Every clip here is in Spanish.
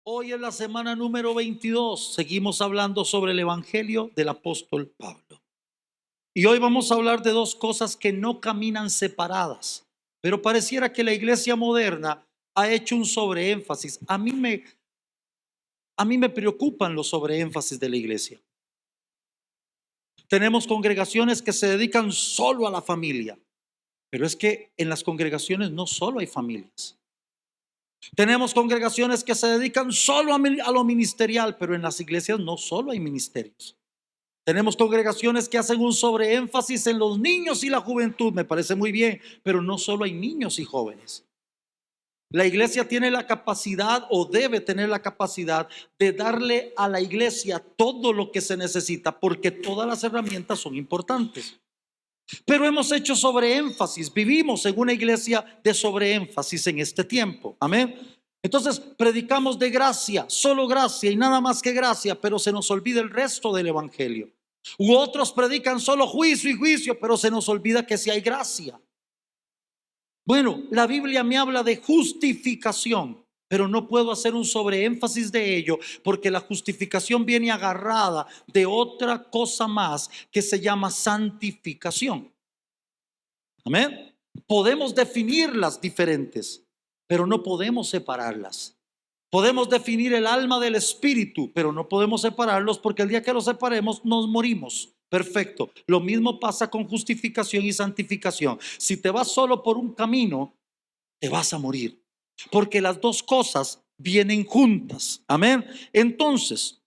Hoy es la semana número 22. Seguimos hablando sobre el Evangelio del apóstol Pablo. Y hoy vamos a hablar de dos cosas que no caminan separadas, pero pareciera que la iglesia moderna ha hecho un sobreénfasis. A mí me preocupan los sobreénfasis de la iglesia. Tenemos congregaciones que se dedican solo a la familia, pero es que en las congregaciones no solo hay familias. Tenemos congregaciones que se dedican solo a lo ministerial, pero en las iglesias no solo hay ministerios. Tenemos congregaciones que hacen un sobreénfasis en los niños y la juventud, me parece muy bien, pero no solo hay niños y jóvenes. La iglesia tiene la capacidad o debe tener la capacidad de darle a la iglesia todo lo que se necesita, porque todas las herramientas son importantes. Pero hemos hecho sobreénfasis, vivimos en una iglesia de sobreénfasis en este tiempo, amén. Entonces predicamos de gracia, solo gracia y nada más que gracia, pero se nos olvida el resto del evangelio. U otros predican solo juicio y juicio, pero se nos olvida que si hay gracia. Bueno, la Biblia me habla de justificación, pero no puedo hacer un sobreénfasis de ello porque la justificación viene agarrada de otra cosa más que se llama santificación. Amén. Podemos definirlas diferentes, pero no podemos separarlas. Podemos definir el alma del espíritu, pero no podemos separarlos porque el día que los separemos nos morimos. Perfecto. Lo mismo pasa con justificación y santificación. Si te vas solo por un camino, te vas a morir, porque las dos cosas vienen juntas. Amén. Entonces,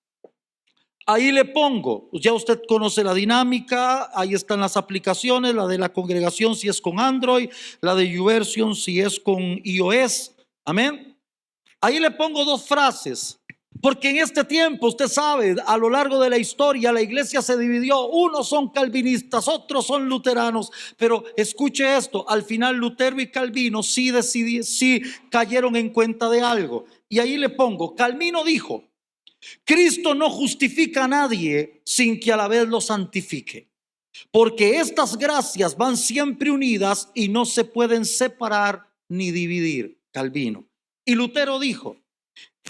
ahí le pongo, ya usted conoce la dinámica, ahí están las aplicaciones, la de la congregación si es con Android, la de YouVersion si es con iOS. Amén. Ahí le pongo dos frases, porque en este tiempo, usted sabe, a lo largo de la historia la iglesia se dividió. Unos son calvinistas, otros son luteranos, pero escuche esto, al final Lutero y Calvino sí cayeron en cuenta de algo. Y ahí le pongo, Calvino dijo: Cristo no justifica a nadie sin que a la vez lo santifique, porque estas gracias van siempre unidas y no se pueden separar ni dividir. Calvino. Y Lutero dijo: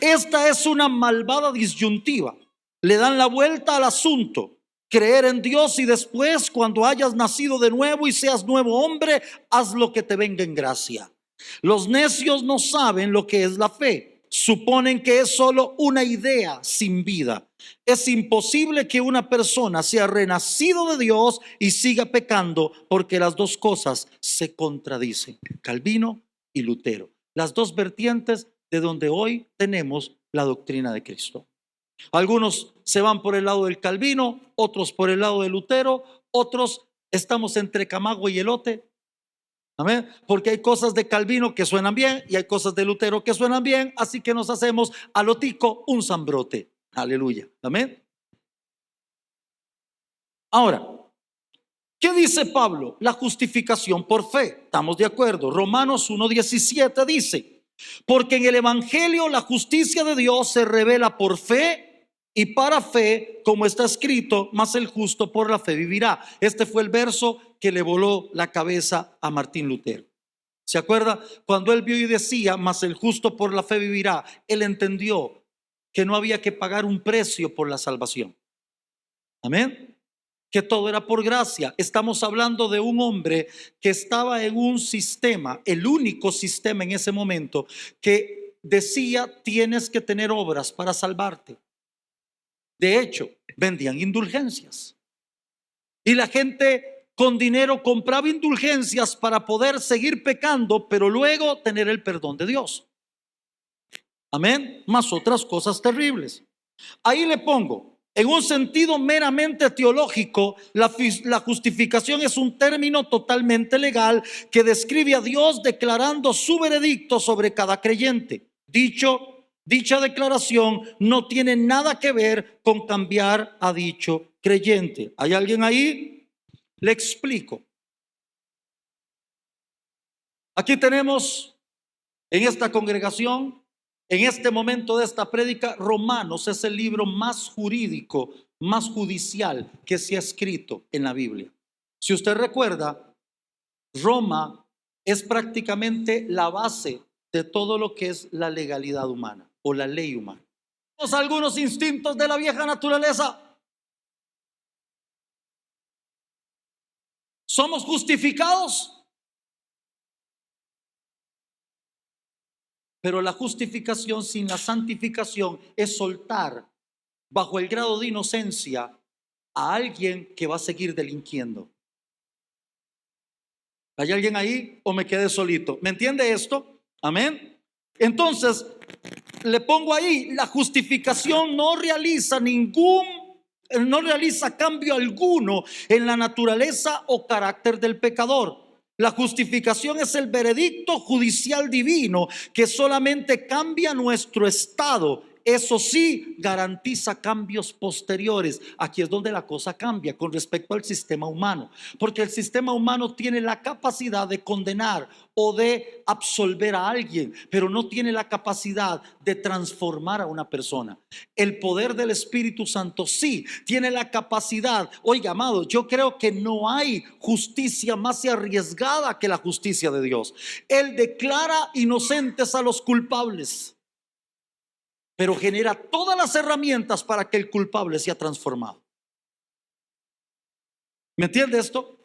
esta es una malvada disyuntiva. Le dan la vuelta al asunto. Creer en Dios y después, cuando hayas nacido de nuevo y seas nuevo hombre, haz lo que te venga en gracia. Los necios no saben lo que es la fe. Suponen que es solo una idea sin vida. Es imposible que una persona sea renacido de Dios y siga pecando, porque las dos cosas se contradicen. Calvino y Lutero, las dos vertientes de donde hoy tenemos la doctrina de Cristo. Algunos se van por el lado del Calvino, otros por el lado de Lutero, otros estamos entre Camagüey y elote. Amén. Porque hay cosas de Calvino que suenan bien y hay cosas de Lutero que suenan bien, así que nos hacemos a lo tico un zambrote. Aleluya. Amén. Ahora, ¿qué dice Pablo? La justificación por fe. Estamos de acuerdo. Romanos 1:17 dice: porque en el evangelio la justicia de Dios se revela por fe y para fe, como está escrito, mas el justo por la fe vivirá. Este fue el verso que le voló la cabeza a Martín Lutero. ¿Se acuerda? Cuando él vio y decía, mas el justo por la fe vivirá, él entendió que no había que pagar un precio por la salvación. Amén. Que todo era por gracia. Estamos hablando de un hombre que estaba en un sistema, el único sistema en ese momento, que decía: tienes que tener obras para salvarte. De hecho, vendían indulgencias y la gente con dinero compraba indulgencias para poder seguir pecando, pero luego tener el perdón de Dios. Amén. Más otras cosas terribles. Ahí le pongo: en un sentido meramente teológico, la justificación es un término totalmente legal que describe a Dios declarando su veredicto sobre cada creyente. Dicha declaración no tiene nada que ver con cambiar a dicho creyente. ¿Hay alguien ahí? Le explico. Aquí tenemos en esta congregación, en este momento de esta prédica, Romanos es el libro más jurídico, más judicial que se ha escrito en la Biblia. Si usted recuerda, Roma es prácticamente la base de todo lo que es la legalidad humana. o la ley humana. Tenemos algunos instintos de la vieja naturaleza. ¿Somos justificados? Pero la justificación sin la santificación es soltar bajo el grado de inocencia a alguien que va a seguir delinquiendo. ¿Hay alguien ahí o me quedé solito? ¿Me entiende esto? Amén. Entonces, le pongo ahí, la justificación no realiza cambio alguno en la naturaleza o carácter del pecador. La justificación es el veredicto judicial divino que solamente cambia nuestro estado. Eso sí, garantiza cambios posteriores. Aquí es donde la cosa cambia con respecto al sistema humano, porque el sistema humano tiene la capacidad de condenar o de absolver a alguien, pero no tiene la capacidad de transformar a una persona. El poder del Espíritu Santo sí tiene la capacidad. Oiga, amado, yo creo que no hay justicia más arriesgada que la justicia de Dios. Él declara inocentes a los culpables, pero genera todas las herramientas para que el culpable sea transformado. ¿Me entiende esto?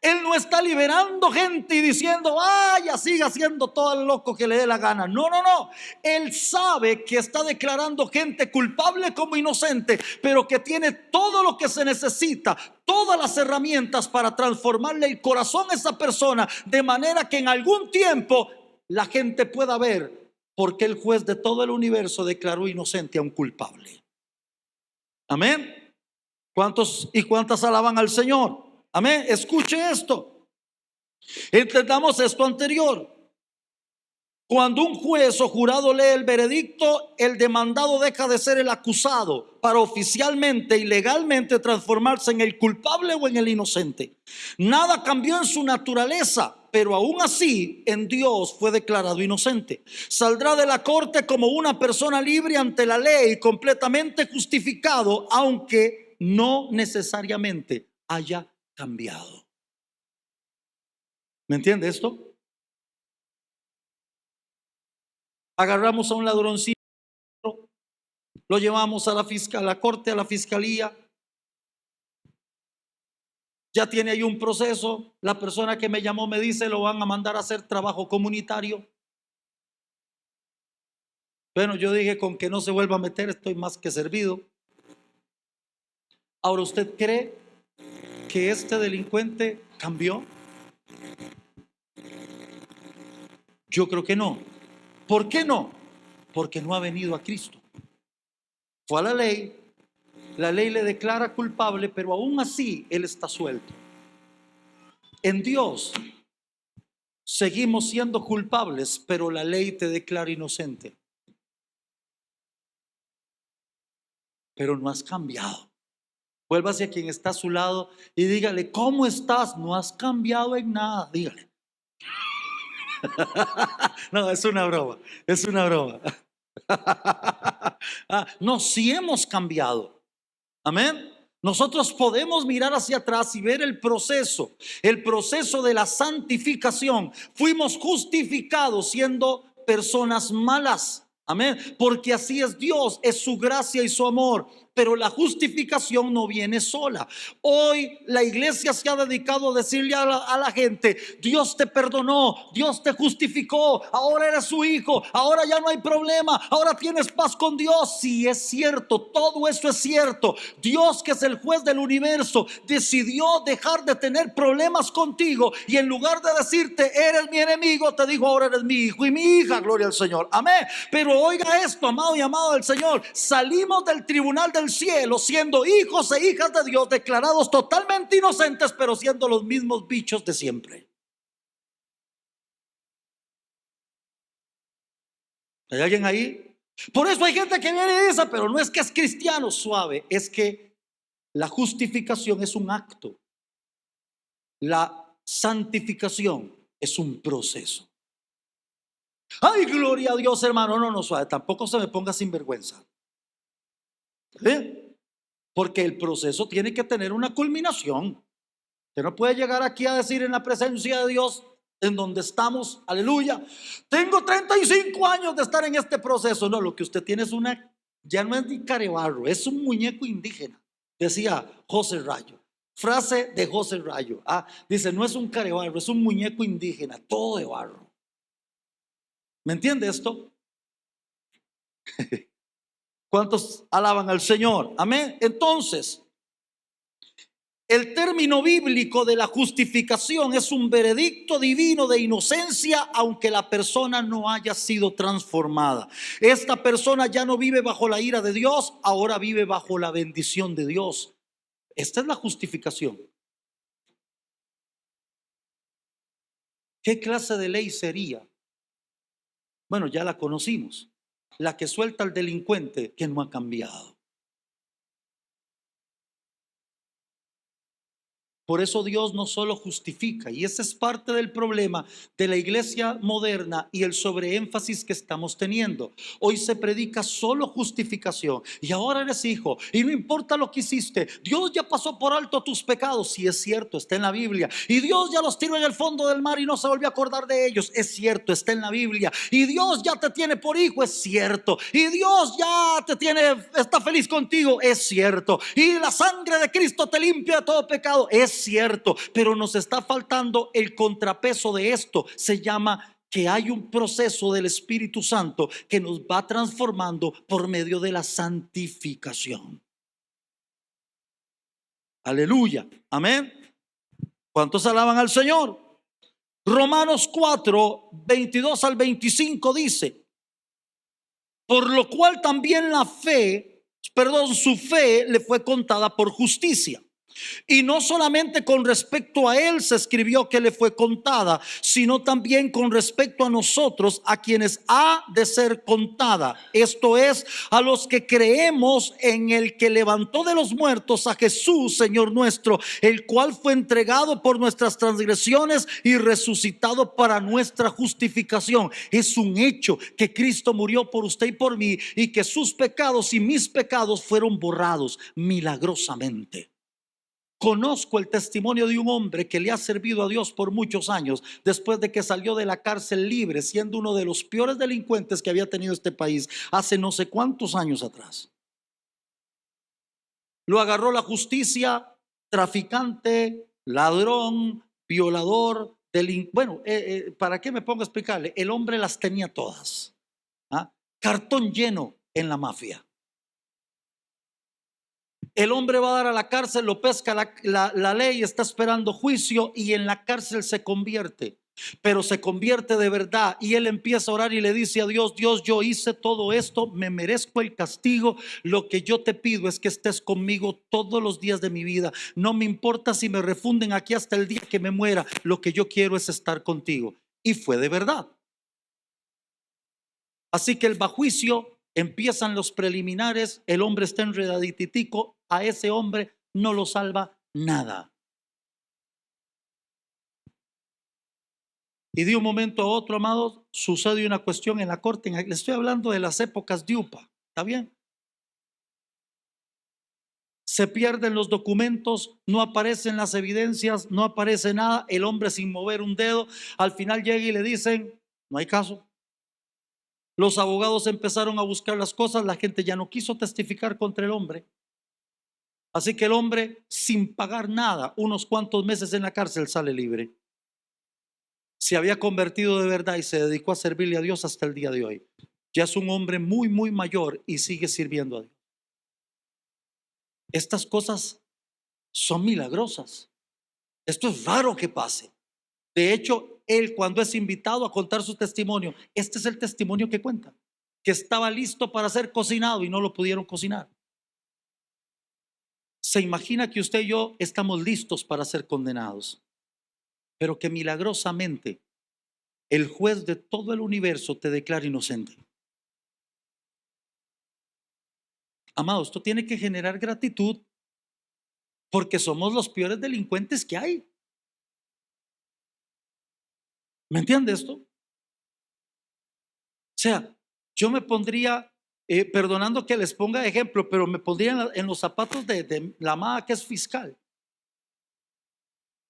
Él no está liberando gente y diciendo, vaya, siga haciendo todo el loco que le dé la gana. No, no, no. Él sabe que está declarando gente culpable como inocente, pero que tiene todo lo que se necesita, todas las herramientas para transformarle el corazón a esa persona, de manera que en algún tiempo la gente pueda ver por qué el juez de todo el universo declaró inocente a un culpable. Amén. ¿Cuántos y cuántas alaban al Señor? Amén. Escuche esto. Entendamos esto anterior. Cuando un juez o jurado lee el veredicto, el demandado deja de ser el acusado para oficialmente y legalmente transformarse en el culpable o en el inocente. Nada cambió en su naturaleza, pero aún así en Dios fue declarado inocente. Saldrá de la corte como una persona libre ante la ley, completamente justificado, aunque no necesariamente haya cambiado. ¿Me entiende esto? Agarramos a un ladroncito, lo llevamos a la corte, a la fiscalía. Ya tiene ahí un proceso. La persona que me llamó me dice, lo van a mandar a hacer trabajo comunitario. Bueno, yo dije, con que no se vuelva a meter, estoy más que servido. Ahora, ¿usted cree que este delincuente cambió? Yo creo que no. ¿Por qué no? Porque no ha venido a Cristo. Fue a la ley le declara culpable, pero aún así él está suelto. En Dios seguimos siendo culpables, pero la ley te declara inocente. Pero no has cambiado. Vuélvase a quien está a su lado y dígale, ¿cómo estás? No has cambiado en nada, dígale. No, es una broma, es una broma. No, sí hemos cambiado. Amén. Nosotros podemos mirar hacia atrás y ver el proceso de la santificación. Fuimos justificados siendo personas malas. Amén. Porque así es Dios, es su gracia y su amor. Pero la justificación no viene sola. Hoy la iglesia se ha dedicado a decirle a la gente, Dios te perdonó, Dios te justificó, ahora eres su hijo, ahora ya no hay problema, ahora tienes paz con Dios. Sí, es cierto, todo eso es cierto. Dios, que es el juez del universo, decidió dejar de tener problemas contigo y en lugar de decirte, eres mi enemigo, te dijo, ahora eres mi hijo y mi hija, gloria al Señor. Amén. Pero oiga esto, amado y amado del Señor, salimos del tribunal del cielo siendo hijos e hijas de Dios, declarados totalmente inocentes, pero siendo los mismos bichos de siempre. ¿Hay alguien ahí? Por eso hay gente que viene y dice, pero no es que es cristiano. Suave, es que la justificación es un acto, la santificación es un proceso. Ay, gloria a Dios, hermano. No, suave, tampoco se me ponga sinvergüenza. Porque el proceso tiene que tener una culminación. Usted no puede llegar aquí a decir en la presencia de Dios, en donde estamos, aleluya. Tengo 35 años de estar en este proceso. No, lo que usted tiene es ya no es ni carebarro, es un muñeco indígena, decía José Rayo. Frase de José Rayo. Dice, no es un carebarro, es un muñeco indígena, todo de barro. ¿Me entiende esto? ¿Cuántos alaban al Señor? Amén. Entonces, el término bíblico de la justificación es un veredicto divino de inocencia, aunque la persona no haya sido transformada. Esta persona ya no vive bajo la ira de Dios, ahora vive bajo la bendición de Dios. Esta es la justificación. ¿Qué clase de ley sería? Bueno, ya la conocimos. La que suelta al delincuente que no ha cambiado. Por eso Dios no solo justifica, y ese es parte del problema de la iglesia moderna y el sobreénfasis que estamos teniendo. Hoy se predica solo justificación, y ahora eres hijo, y no importa lo que hiciste, Dios ya pasó por alto tus pecados, si es cierto, está en la Biblia, y Dios ya los tiró en el fondo del mar y no se volvió a acordar de ellos, es cierto, está en la Biblia, y Dios ya te tiene por hijo, es cierto, y Dios ya está feliz contigo, es cierto, y la sangre de Cristo te limpia de todo pecado, es cierto, pero nos está faltando el contrapeso de esto. Se llama que hay un proceso del Espíritu Santo que nos va transformando por medio de la santificación. Aleluya, amén. ¿Cuántos alaban al Señor? Romanos 4, 22 al 25 dice: por lo cual también su fe le fue contada por justicia. Y no solamente con respecto a él se escribió que le fue contada, sino también con respecto a nosotros, a quienes ha de ser contada. Esto es, a los que creemos en el que levantó de los muertos a Jesús, Señor nuestro, el cual fue entregado por nuestras transgresiones y resucitado para nuestra justificación. Es un hecho que Cristo murió por usted y por mí, y que sus pecados y mis pecados fueron borrados milagrosamente. Conozco el testimonio de un hombre que le ha servido a Dios por muchos años, después de que salió de la cárcel libre, siendo uno de los peores delincuentes que había tenido este país hace no sé cuántos años atrás. Lo agarró la justicia, traficante, ladrón, violador, ¿para qué me pongo a explicarle? El hombre las tenía todas. Cartón lleno en la mafia. El hombre va a dar a la cárcel, lo pesca la ley, está esperando juicio, y en la cárcel se convierte, pero se convierte de verdad, y él empieza a orar y le dice a Dios: Dios, yo hice todo esto, me merezco el castigo, lo que yo te pido es que estés conmigo todos los días de mi vida, no me importa si me refunden aquí hasta el día que me muera, lo que yo quiero es estar contigo. Y fue de verdad. Así que el juicio, empiezan los preliminares, el hombre está enredadititico, a ese hombre no lo salva nada. Y de un momento a otro, amados, sucede una cuestión en la corte. Le estoy hablando de las épocas de UPA, ¿está bien? Se pierden los documentos, no aparecen las evidencias, no aparece nada, el hombre sin mover un dedo. Al final llega y le dicen: no hay caso. Los abogados empezaron a buscar las cosas, la gente ya no quiso testificar contra el hombre. Así que el hombre, sin pagar nada, unos cuantos meses en la cárcel, sale libre. Se había convertido de verdad y se dedicó a servirle a Dios hasta el día de hoy. Ya es un hombre muy, muy mayor y sigue sirviendo a Dios. Estas cosas son milagrosas. Esto es raro que pase. De hecho, él, cuando es invitado a contar su testimonio, este es el testimonio que cuenta: que estaba listo para ser cocinado y no lo pudieron cocinar. Se imagina que usted y yo estamos listos para ser condenados, pero que milagrosamente el juez de todo el universo te declara inocente. Amado, esto tiene que generar gratitud, porque somos los peores delincuentes que hay. ¿Me entiende esto? O sea, yo me pondría, perdonando que les ponga de ejemplo, pero me pondría en los zapatos de la amada que es fiscal.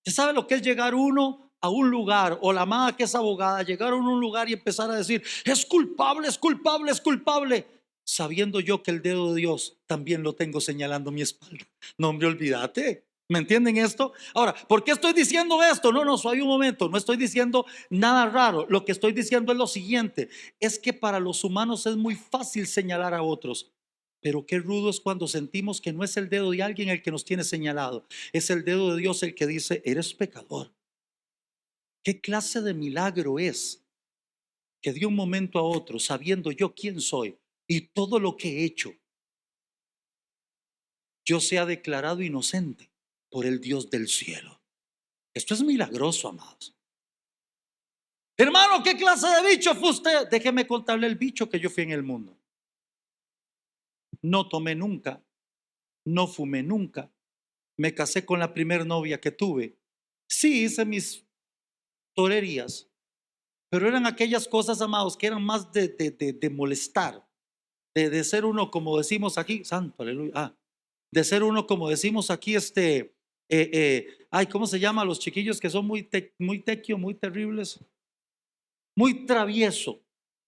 ¿Usted sabe lo que es llegar uno a un lugar, o la amada que es abogada, llegaron a un lugar y empezar a decir, es culpable, es culpable, es culpable, sabiendo yo que el dedo de Dios también lo tengo señalando mi espalda. No, hombre, olvídate. ¿Me entienden esto? Ahora, ¿por qué estoy diciendo esto? No, hay un momento, no estoy diciendo nada raro. Lo que estoy diciendo es lo siguiente, es que para los humanos es muy fácil señalar a otros. Pero qué rudo es cuando sentimos que no es el dedo de alguien el que nos tiene señalado, es el dedo de Dios el que dice, eres pecador. ¿Qué clase de milagro es que de un momento a otro, sabiendo yo quién soy y todo lo que he hecho, yo sea declarado inocente por el Dios del cielo? Esto es milagroso, amados. Hermano, ¿qué clase de bicho fue usted? Déjeme contarle el bicho que yo fui en el mundo. No tomé nunca, no fumé nunca, me casé con la primer novia que tuve. Sí, hice mis torerías, pero eran aquellas cosas, amados, que eran más de molestar, de ser uno, como decimos aquí, santo, aleluya, de ser uno, como decimos aquí, ay, ¿cómo se llama? Los chiquillos que son muy tequio, muy terribles, muy travieso.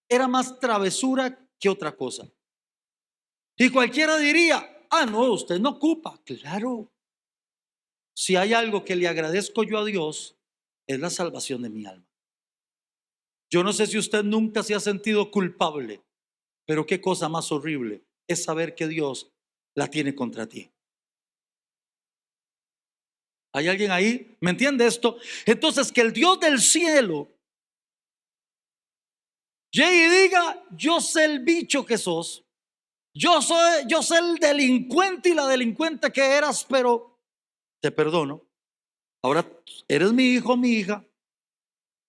Era más travesura que otra cosa. Y cualquiera diría, no, usted no ocupa. Claro, si hay algo que le agradezco yo a Dios, es la salvación de mi alma. Yo no sé si usted nunca se ha sentido culpable, pero qué cosa más horrible es saber que Dios la tiene contra ti. ¿Hay alguien ahí? ¿Me entiende esto? Entonces, que el Dios del cielo llegue y diga, yo sé el bicho que sos, yo sé el delincuente y la delincuente que eras, pero te perdono. Ahora eres mi hijo, mi hija,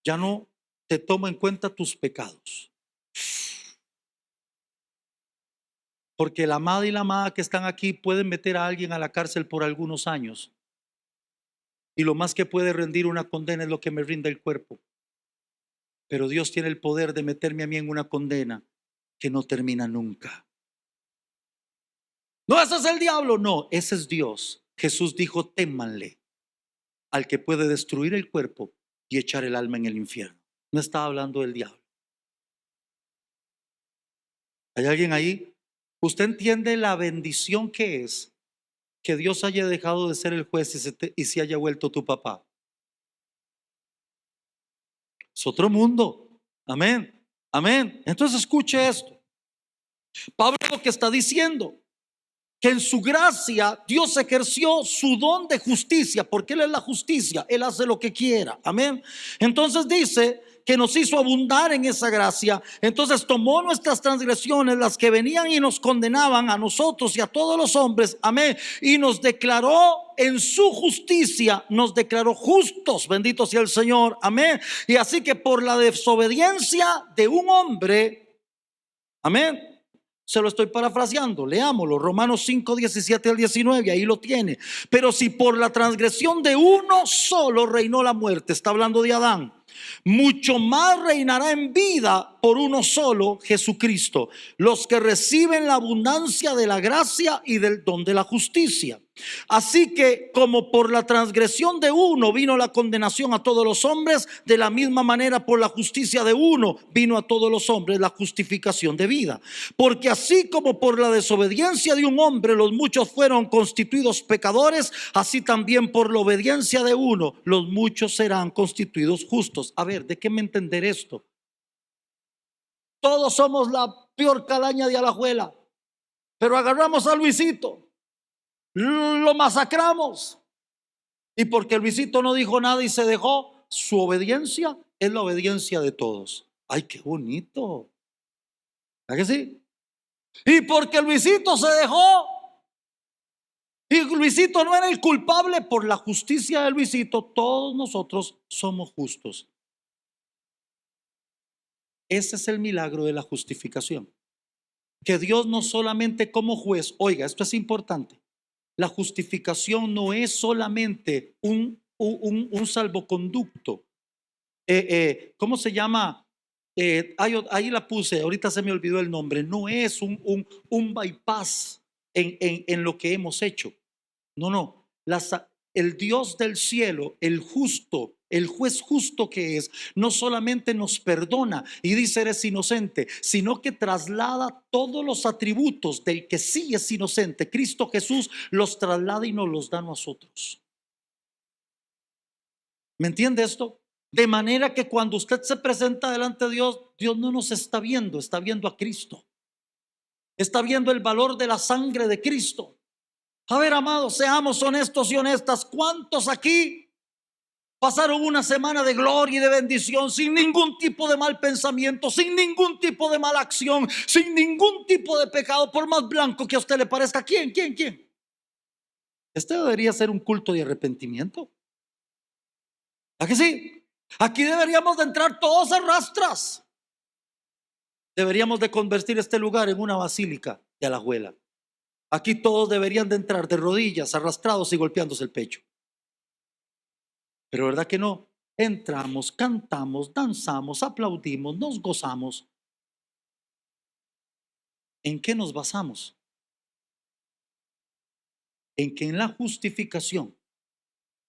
ya no te tomo en cuenta tus pecados. Porque la amada y la amada que están aquí pueden meter a alguien a la cárcel por algunos años. Y lo más que puede rendir una condena es lo que me rinde el cuerpo. Pero Dios tiene el poder de meterme a mí en una condena que no termina nunca. No, ese es el diablo. No, ese es Dios. Jesús dijo, témanle al que puede destruir el cuerpo y echar el alma en el infierno. No estaba hablando del diablo. ¿Hay alguien ahí? ¿Usted entiende la bendición que es que Dios haya dejado de ser el juez y se haya vuelto tu papá? Es otro mundo. Amén. Amén. Entonces escuche esto. Pablo lo que está diciendo, que en su gracia Dios ejerció su don de justicia, porque Él es la justicia, Él hace lo que quiera. Amén. Entonces dice que nos hizo abundar en esa gracia. Entonces tomó nuestras transgresiones, las que venían y nos condenaban a nosotros y a todos los hombres. Amén. Y nos declaró en su justicia, nos declaró justos. Bendito sea el Señor. Amén. Y así que por la desobediencia de un hombre, amén, se lo estoy parafraseando, leámoslo, Romanos 5, 17 al 19, ahí lo tiene. Pero si por la transgresión de uno solo reinó la muerte, está hablando de Adán, mucho más reinará en vida por uno solo, Jesucristo, los que reciben la abundancia de la gracia y del don de la justicia. Así que como por la transgresión de uno vino la condenación a todos los hombres, de la misma manera por la justicia de uno vino a todos los hombres la justificación de vida. Porque así como por la desobediencia de un hombre los muchos fueron constituidos pecadores, así también por la obediencia de uno los muchos serán constituidos justos. A ver, déjenme entender esto. Todos somos la peor calaña de Alajuela, pero agarramos a Luisito, lo masacramos, y porque Luisito no dijo nada y se dejó, su obediencia es la obediencia de todos. Ay, qué bonito, ¿verdad que sí? Y porque Luisito se dejó y Luisito no era el culpable, por la justicia de Luisito todos nosotros somos justos. Ese es el milagro de la justificación, que Dios no solamente como juez, oiga, esto es importante, la justificación no es solamente un salvoconducto. ¿Cómo se llama? Ahí la puse, ahorita se me olvidó el nombre. No es un bypass en lo que hemos hecho. No. El Dios del cielo, el justo, el juez justo que es, no solamente nos perdona y dice eres inocente, sino que traslada todos los atributos del que sí es inocente. Cristo Jesús los traslada y nos los da a nosotros. ¿Me entiende esto? De manera que cuando usted se presenta delante de Dios, Dios no nos está viendo a Cristo. Está viendo el valor de la sangre de Cristo. A ver, amados, seamos honestos y honestas. ¿Cuántos aquí pasaron una semana de gloria y de bendición sin ningún tipo de mal pensamiento, sin ningún tipo de mala acción, sin ningún tipo de pecado, por más blanco que a usted le parezca? ¿Quién? Este debería ser un culto de arrepentimiento. ¿A que sí? Aquí deberíamos de entrar todos a rastras. Deberíamos de convertir este lugar en una basílica de Alajuela. Aquí todos deberían de entrar de rodillas, arrastrados y golpeándose el pecho. Pero ¿verdad que no? Entramos, cantamos, danzamos, aplaudimos, nos gozamos. ¿En qué nos basamos? En que en la justificación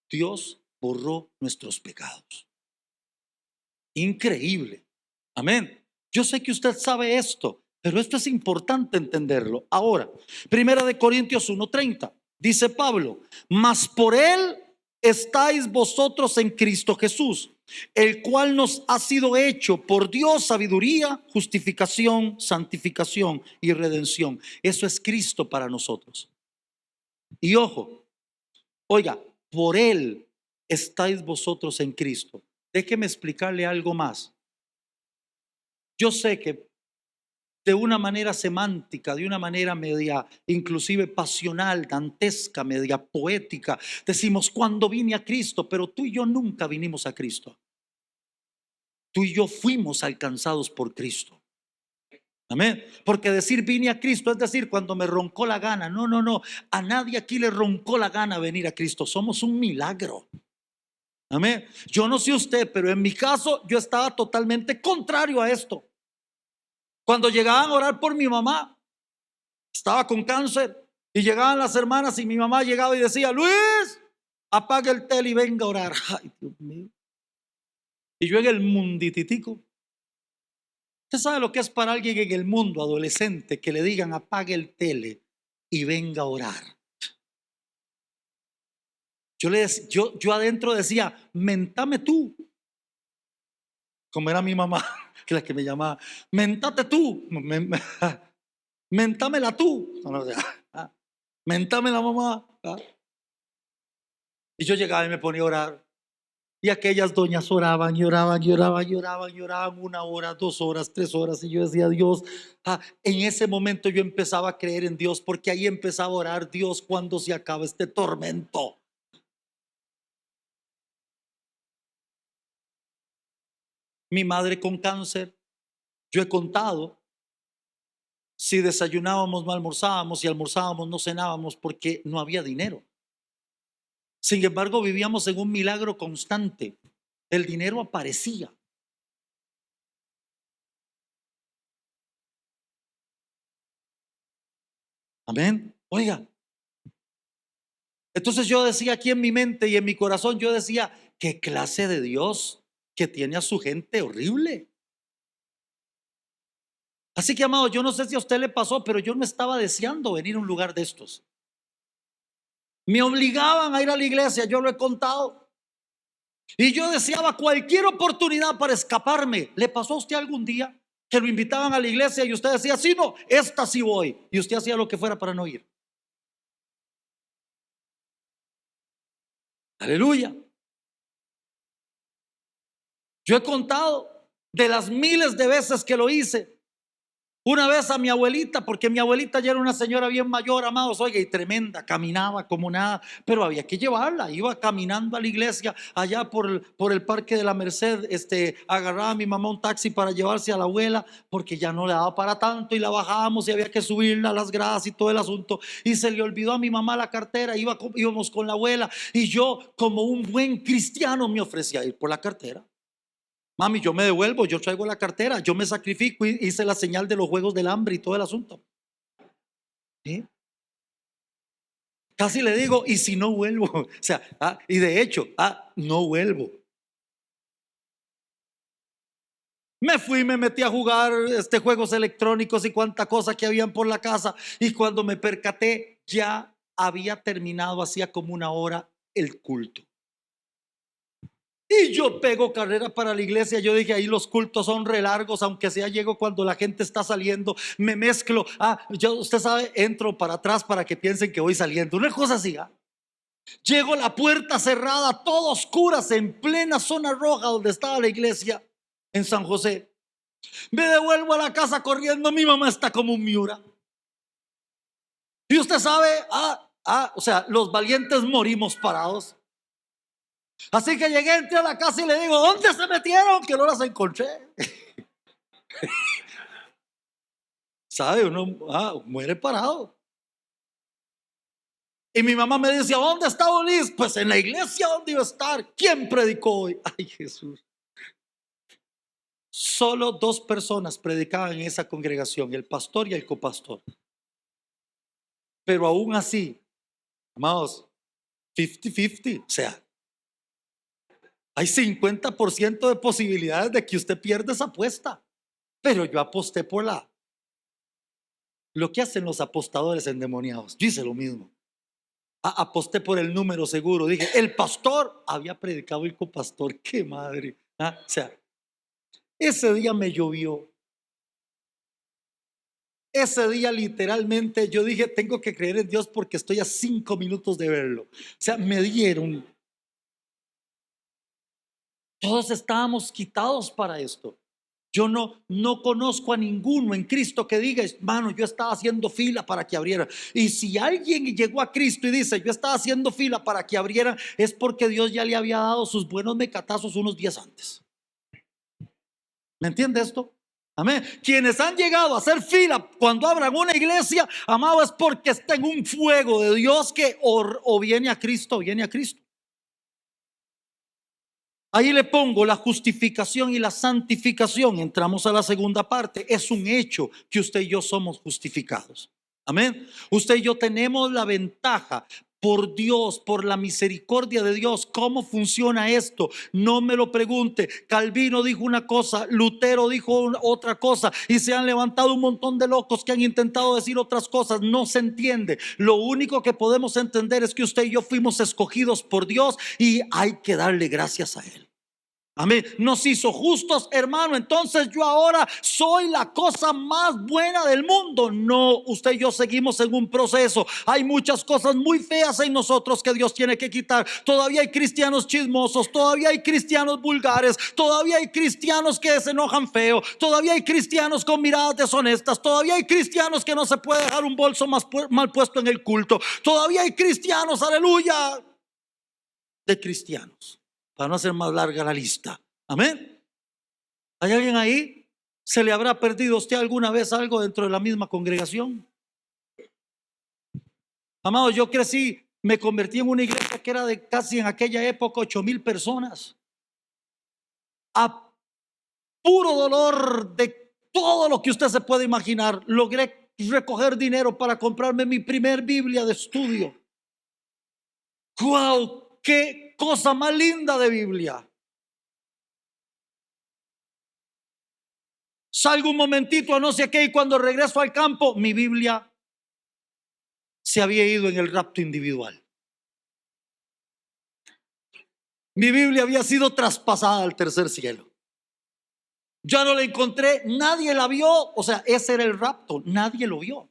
Dios borró nuestros pecados. Increíble. Amén. Yo sé que usted sabe esto, pero esto es importante entenderlo. Ahora, 1 Corintios 1:30, dice Pablo, mas por él estáis vosotros en Cristo Jesús, el cual nos ha sido hecho por Dios sabiduría, justificación, santificación y redención. Eso es Cristo para nosotros. Y ojo, oiga, por él estáis vosotros en Cristo. Déjeme explicarle algo más. Yo sé que de una manera semántica, de una manera media, inclusive pasional, dantesca, media poética, decimos cuando vine a Cristo, pero tú y yo nunca vinimos a Cristo. Tú y yo fuimos alcanzados por Cristo. Amén. Porque decir vine a Cristo es decir cuando me roncó la gana. No. A nadie aquí le roncó la gana venir a Cristo. Somos un milagro. Amén. Yo no sé usted, pero en mi caso yo estaba totalmente contrario a esto. Cuando llegaban a orar por mi mamá, estaba con cáncer, y llegaban las hermanas y mi mamá llegaba y decía, Luis, apague el tele y venga a orar. Ay, Dios mío. Y yo en el mundititico. Usted sabe lo que es para alguien en el mundo adolescente que le digan apague el tele y venga a orar. Yo adentro decía, mentame tú. Como era mi mamá, que la que me llamaba, mentate tú. Mentámela tú. Mentame la mamá. Y yo llegaba y me ponía a orar. Y aquellas doñas oraban y oraban y oraban y oraban y oraban 1 hora, 2 horas, 3 horas. Y yo decía, Dios, en ese momento yo empezaba a creer en Dios, porque ahí empezaba a orar, Dios, ¿cuándo se acaba este tormento? Mi madre con cáncer, yo he contado, si desayunábamos no almorzábamos, si almorzábamos no cenábamos porque no había dinero. Sin embargo, vivíamos en un milagro constante. El dinero aparecía. Amén. Oiga, entonces yo decía aquí en mi mente y en mi corazón, yo decía, ¿qué clase de Dios que tiene a su gente horrible? Así que, amado, yo no sé si a usted le pasó, pero yo no estaba deseando venir a un lugar de estos. Me obligaban a ir a la iglesia, yo lo he contado. Y yo deseaba cualquier oportunidad para escaparme. ¿Le pasó a usted algún día que lo invitaban a la iglesia y usted decía, sí, no, esta sí voy? Y usted hacía lo que fuera para no ir. Aleluya. Yo he contado de las miles de veces que lo hice. Una vez a mi abuelita, porque mi abuelita ya era una señora bien mayor, amados, oiga, y tremenda, caminaba como nada, pero había que llevarla. Iba caminando a la iglesia allá por el Parque de la Merced, agarraba a mi mamá un taxi para llevarse a la abuela, porque ya no le daba para tanto, y la bajábamos y había que subirla a las gradas y todo el asunto. Y se le olvidó a mi mamá la cartera, íbamos con la abuela, y yo, como un buen cristiano, me ofrecía ir por la cartera. Mami, yo me devuelvo, yo traigo la cartera, yo me sacrifico y hice la señal de los juegos del hambre y todo el asunto. ¿Sí? Casi le digo, y si no vuelvo, o sea, y de hecho, no vuelvo. Me fui, me metí a jugar juegos electrónicos y cuánta cosa que habían por la casa. Y cuando me percaté, ya había terminado, hacía como una hora el culto. Y yo pego carrera para la iglesia. Yo dije, ahí los cultos son re largos, aunque sea llego cuando la gente está saliendo, me mezclo. Usted sabe, entro para atrás para que piensen que voy saliendo. Una cosa así, Llego a la puerta cerrada, todo oscuras, en plena zona roja donde estaba la iglesia en San José. Me devuelvo a la casa corriendo, mi mamá está como un miura. Y usted sabe, o sea, los valientes morimos parados. Así que llegué, entré a la casa y le digo, ¿dónde se metieron? Que no las encontré. ¿Sabe? Uno muere parado. Y mi mamá me decía, ¿dónde estaba Liz? Pues en la iglesia, ¿dónde iba a estar? ¿Quién predicó hoy? Ay, Jesús. Solo 2 personas predicaban en esa congregación, el pastor y el copastor. Pero aún así, amados, 50-50, o sea, hay 50% de posibilidades de que usted pierda esa apuesta. Pero yo aposté por lo que hacen los apostadores endemoniados. Yo hice lo mismo. Aposté por el número seguro. Dije, el pastor había predicado el copastor. ¡Qué madre! O sea, ese día me llovió. Ese día literalmente yo dije, tengo que creer en Dios porque estoy a 5 minutos de verlo. O sea, me dieron. Todos estábamos quitados para esto. Yo no conozco a ninguno en Cristo que diga, hermano, yo estaba haciendo fila para que abriera. Y si alguien llegó a Cristo y dice, yo estaba haciendo fila para que abriera, es porque Dios ya le había dado sus buenos mecatazos unos días antes. ¿Me entiende esto? Amén. Quienes han llegado a hacer fila cuando abran una iglesia, amado, es porque está en un fuego de Dios que o viene a Cristo o viene a Cristo. Ahí le pongo la justificación y la santificación. Entramos a la segunda parte. Es un hecho que usted y yo somos justificados. Amén. Usted y yo tenemos la ventaja por Dios, por la misericordia de Dios. ¿Cómo funciona esto? No me lo pregunte. Calvino dijo una cosa, Lutero dijo otra cosa y se han levantado un montón de locos que han intentado decir otras cosas. No se entiende. Lo único que podemos entender es que usted y yo fuimos escogidos por Dios y hay que darle gracias a Él. Amén. Nos hizo justos, hermano. Entonces yo ahora soy la cosa más buena del mundo. No, usted y yo seguimos en un proceso. Hay muchas cosas muy feas en nosotros que Dios tiene que quitar. Todavía hay cristianos chismosos, todavía hay cristianos vulgares, todavía hay cristianos que se enojan feo, todavía hay cristianos con miradas deshonestas, todavía hay cristianos que no se puede dejar un bolso mal puesto en el culto, todavía hay cristianos, aleluya, de cristianos. Para no hacer más larga la lista. Amén. ¿Hay alguien ahí? ¿Se le habrá perdido a usted alguna vez algo dentro de la misma congregación? Amado, yo crecí, me convertí en una iglesia que era de casi en aquella época 8,000 personas. A puro dolor de todo lo que usted se puede imaginar, logré recoger dinero para comprarme mi primer Biblia de estudio. ¡Wow! ¡Qué cosa más linda de Biblia! Salgo un momentito a no sé qué y cuando regreso al campo, mi Biblia se había ido en el rapto individual. Mi Biblia había sido traspasada al tercer cielo. Ya no la encontré, nadie la vio. O sea, ese era el rapto, nadie lo vio.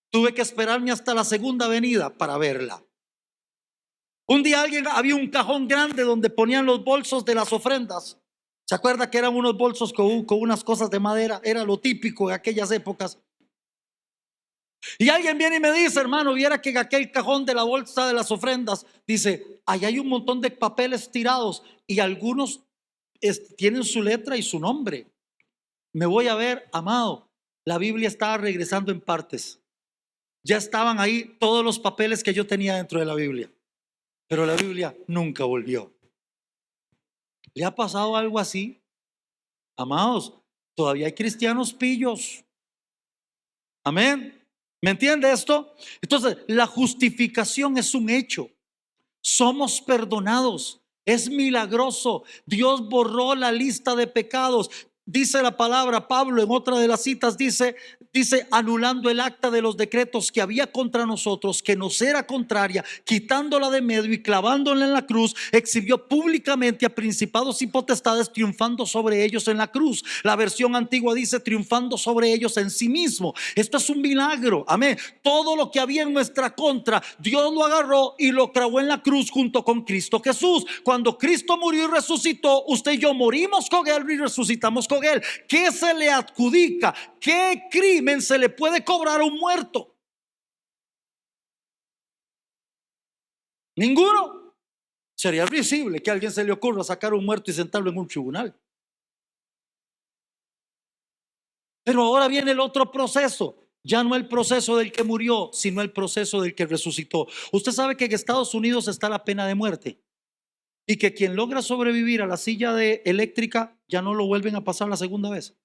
Tuve que esperarme hasta la segunda venida para verla. Un día había un cajón grande donde ponían los bolsos de las ofrendas. ¿Se acuerda que eran unos bolsos con unas cosas de madera? Era lo típico de aquellas épocas. Y alguien viene y me dice, hermano, viera que en aquel cajón de la bolsa de las ofrendas, dice, ahí hay un montón de papeles tirados y algunos tienen su letra y su nombre. Me voy a ver, amado, la Biblia estaba regresando en partes. Ya estaban ahí todos los papeles que yo tenía dentro de la Biblia, pero la Biblia nunca volvió. ¿Le ha pasado algo así? Amados, todavía hay cristianos pillos. Amén. ¿Me entiende esto? Entonces, la justificación es un hecho. Somos perdonados. Es milagroso. Dios borró la lista de pecados. dice la palabra, Pablo en otra de las citas dice anulando el acta de los decretos que había contra nosotros, que nos era contraria, quitándola de medio y clavándola en la cruz, exhibió públicamente a principados y potestades, triunfando sobre ellos en la cruz. La versión antigua dice triunfando sobre ellos en sí mismo. Esto es un milagro, amén. Todo lo que había en nuestra contra, Dios lo agarró y lo clavó en la cruz junto con Cristo Jesús. Cuando Cristo murió y resucitó, usted y yo morimos con Él y resucitamos con Él. ¿Qué se le adjudica? ¿Qué crimen se le puede cobrar a un muerto? Ninguno. Sería risible que a alguien se le ocurra sacar un muerto y sentarlo en un tribunal. Pero ahora viene el otro proceso. Ya no el proceso del que murió, sino el proceso del que resucitó. Usted sabe que en Estados Unidos está la pena de muerte y que quien logra sobrevivir a la silla eléctrica ya no lo vuelven a pasar la segunda vez.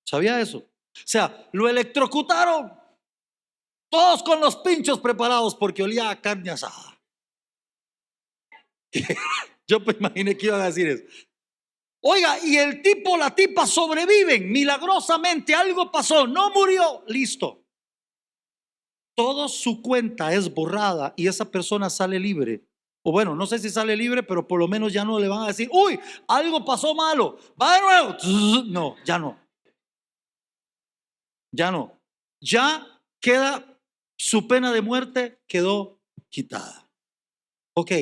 ¿Sabía eso? O sea, lo electrocutaron, todos con los pinchos preparados porque olía a carne asada. Yo me imaginé que iban a decir eso. Oiga, y el tipo, la tipa sobreviven milagrosamente, algo pasó, no murió, listo. Toda su cuenta es borrada y esa persona sale libre. O bueno, no sé si sale libre, pero por lo menos ya no le van a decir, uy, algo pasó malo, va de nuevo. No, ya no. Ya no. Ya queda, su pena de muerte quedó quitada. Ok,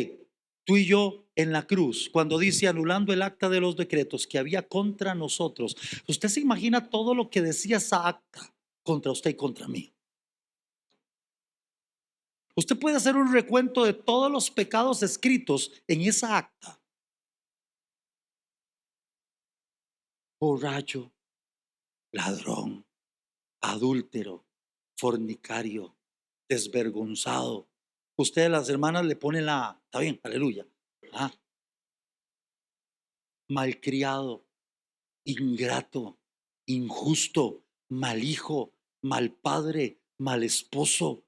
tú y yo en la cruz, cuando dice anulando el acta de los decretos que había contra nosotros, usted se imagina todo lo que decía esa acta contra usted y contra mí. Usted puede hacer un recuento de todos los pecados escritos en esa acta. Borracho, ladrón, adúltero, fornicario, desvergonzado. Ustedes, las hermanas, le ponen la, está bien, aleluya. Ah, malcriado, ingrato, injusto, mal hijo, mal padre, mal esposo.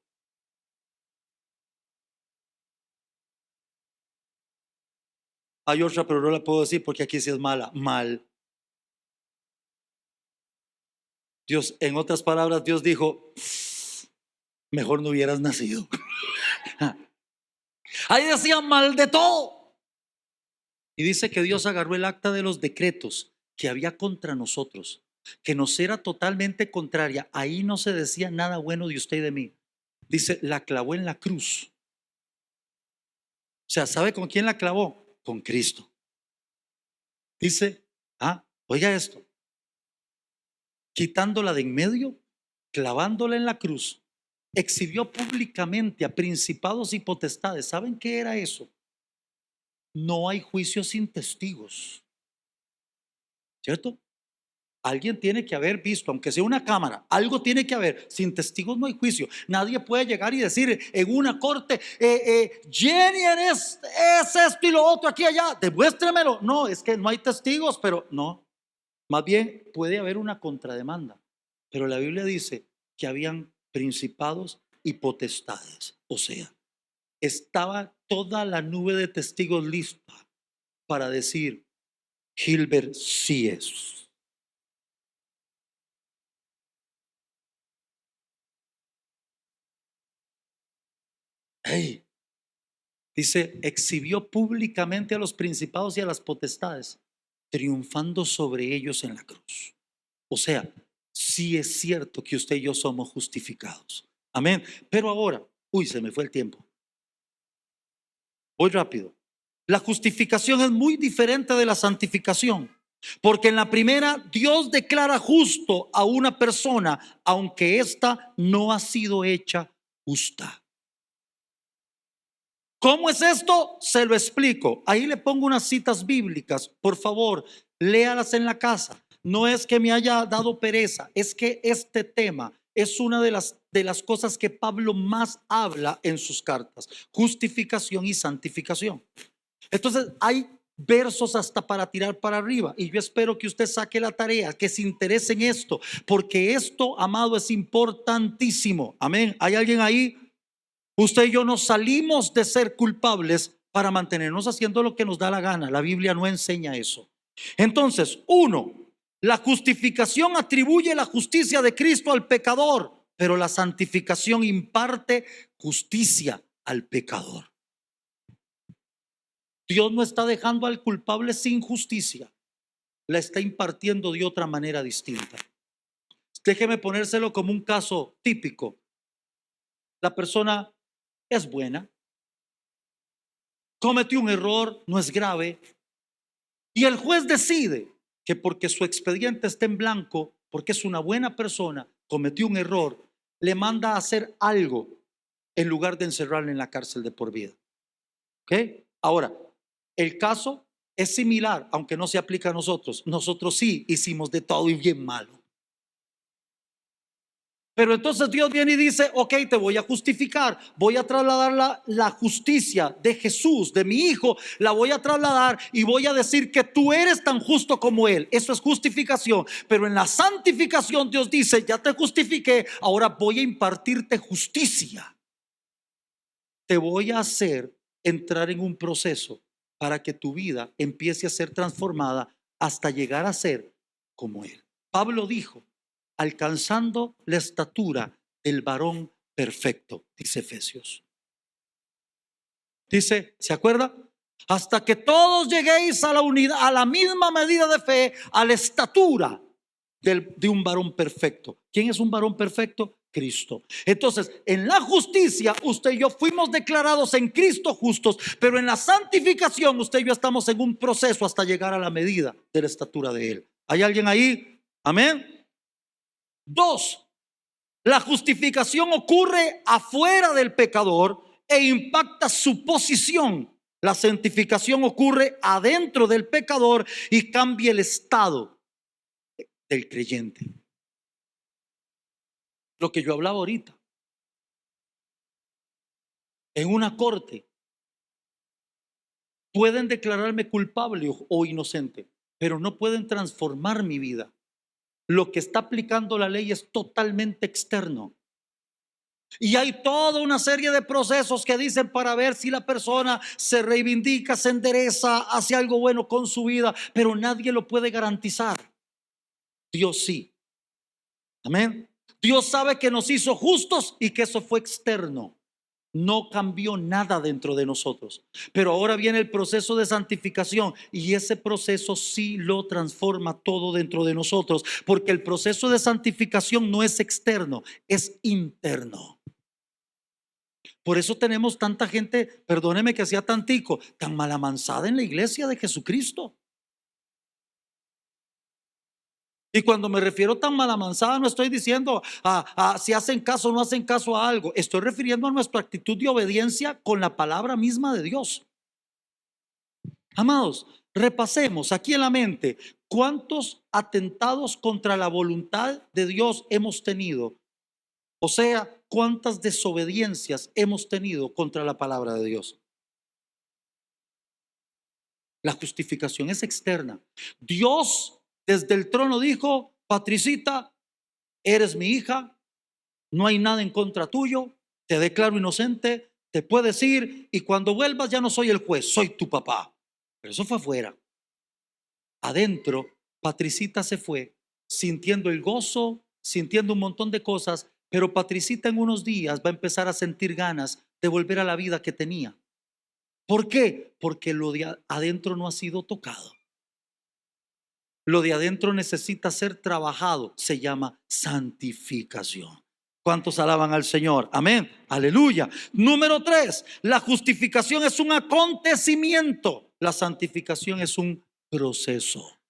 Hay otra, pero no la puedo decir porque aquí sí es mala. Mal. Dios, en otras palabras, Dios dijo, mejor no hubieras nacido. Ahí decía mal de todo. Y dice que Dios agarró el acta de los decretos que había contra nosotros, que nos era totalmente contraria. Ahí no se decía nada bueno de usted y de mí. Dice, la clavó en la cruz. O sea, ¿sabe con quién la clavó? Con Cristo. Dice, oiga esto, quitándola de en medio, clavándola en la cruz, exhibió públicamente a principados y potestades. ¿Saben qué era eso? No hay juicio sin testigos, ¿cierto? Alguien tiene que haber visto, aunque sea una cámara, algo tiene que haber. Sin testigos no hay juicio. Nadie puede llegar y decir en una corte, Jenny es esto y lo otro aquí allá, demuéstremelo. No, es que no hay testigos, pero no. Más bien puede haber una contrademanda. Pero la Biblia dice que habían principados y potestades. O sea, estaba toda la nube de testigos lista para decir, Gilbert sí es. Hey, dice, exhibió públicamente a los principados y a las potestades, triunfando sobre ellos en la cruz. O sea, sí es cierto que usted y yo somos justificados. Amén. Pero ahora, se me fue el tiempo. Voy rápido. La justificación es muy diferente de la santificación. Porque en la primera, Dios declara justo a una persona, aunque ésta no ha sido hecha justa. ¿Cómo es esto? Se lo explico. Ahí le pongo unas citas bíblicas. Por favor, léalas en la casa. No es que me haya dado pereza, es que este tema es una de las cosas que Pablo más habla en sus cartas: justificación y santificación. Entonces, hay versos hasta para tirar para arriba, y yo espero que usted saque la tarea, que se interese en esto, porque esto, amado, es importantísimo. Amén. ¿Hay alguien ahí? Usted y yo nos salimos de ser culpables para mantenernos haciendo lo que nos da la gana. La Biblia no enseña eso. Entonces, uno, la justificación atribuye la justicia de Cristo al pecador, pero la santificación imparte justicia al pecador. Dios no está dejando al culpable sin justicia, la está impartiendo de otra manera distinta. Déjeme ponérselo como un caso típico. La persona es buena, cometió un error, no es grave, y el juez decide que porque su expediente está en blanco, porque es una buena persona, cometió un error, le manda a hacer algo en lugar de encerrarle en la cárcel de por vida. ¿Ok? Ahora, el caso es similar, aunque no se aplica a nosotros. Nosotros sí hicimos de todo y bien malo. Pero entonces Dios viene y dice, ok, te voy a justificar, voy a trasladar la justicia de Jesús, de mi hijo, la voy a trasladar y voy a decir que tú eres tan justo como Él. Eso es justificación. Pero en la santificación Dios dice, ya te justifiqué, ahora voy a impartirte justicia. Te voy a hacer entrar en un proceso para que tu vida empiece a ser transformada hasta llegar a ser como Él. Pablo dijo, alcanzando la estatura del varón perfecto, dice Efesios. Dice, ¿se acuerda? Hasta que todos lleguéis a la unidad, a la misma medida de fe, a la estatura de un varón perfecto. ¿Quién es un varón perfecto? Cristo. Entonces, en la justicia, usted y yo fuimos declarados en Cristo justos, pero en la santificación, usted y yo estamos en un proceso hasta llegar a la medida de la estatura de Él. ¿Hay alguien ahí? Amén. Dos, la justificación ocurre afuera del pecador e impacta su posición. La santificación ocurre adentro del pecador y cambia el estado del creyente. Lo que yo hablaba ahorita. En una corte pueden declararme culpable o inocente, pero no pueden transformar mi vida. Lo que está aplicando la ley es totalmente externo. Y hay toda una serie de procesos que dicen para ver si la persona se reivindica, se endereza, hace algo bueno con su vida, pero nadie lo puede garantizar. Dios sí. Amén. Dios sabe que nos hizo justos y que eso fue externo. No cambió nada dentro de nosotros. Pero ahora viene el proceso de santificación y ese proceso sí lo transforma todo dentro de nosotros, porque el proceso de santificación no es externo, es interno. Por eso tenemos tanta gente, perdóneme que sea tantico, tan malamansada en la iglesia de Jesucristo. Y cuando me refiero tan malamansada, no estoy diciendo si hacen caso o no hacen caso a algo. Estoy refiriendo a nuestra actitud de obediencia con la palabra misma de Dios. Amados, repasemos aquí en la mente cuántos atentados contra la voluntad de Dios hemos tenido. O sea, cuántas desobediencias hemos tenido contra la palabra de Dios. La justificación es externa. Dios desde el trono dijo, Patricita, eres mi hija, no hay nada en contra tuyo, te declaro inocente, te puedes ir y cuando vuelvas ya no soy el juez, soy tu papá. Pero eso fue afuera. Adentro, Patricita se fue sintiendo el gozo, sintiendo un montón de cosas, pero Patricita en unos días va a empezar a sentir ganas de volver a la vida que tenía. ¿Por qué? Porque lo de adentro no ha sido tocado. Lo de adentro necesita ser trabajado. Se llama santificación. ¿Cuántos alaban al Señor? Amén. Aleluya. Número 3, la justificación es un acontecimiento. La santificación es un proceso.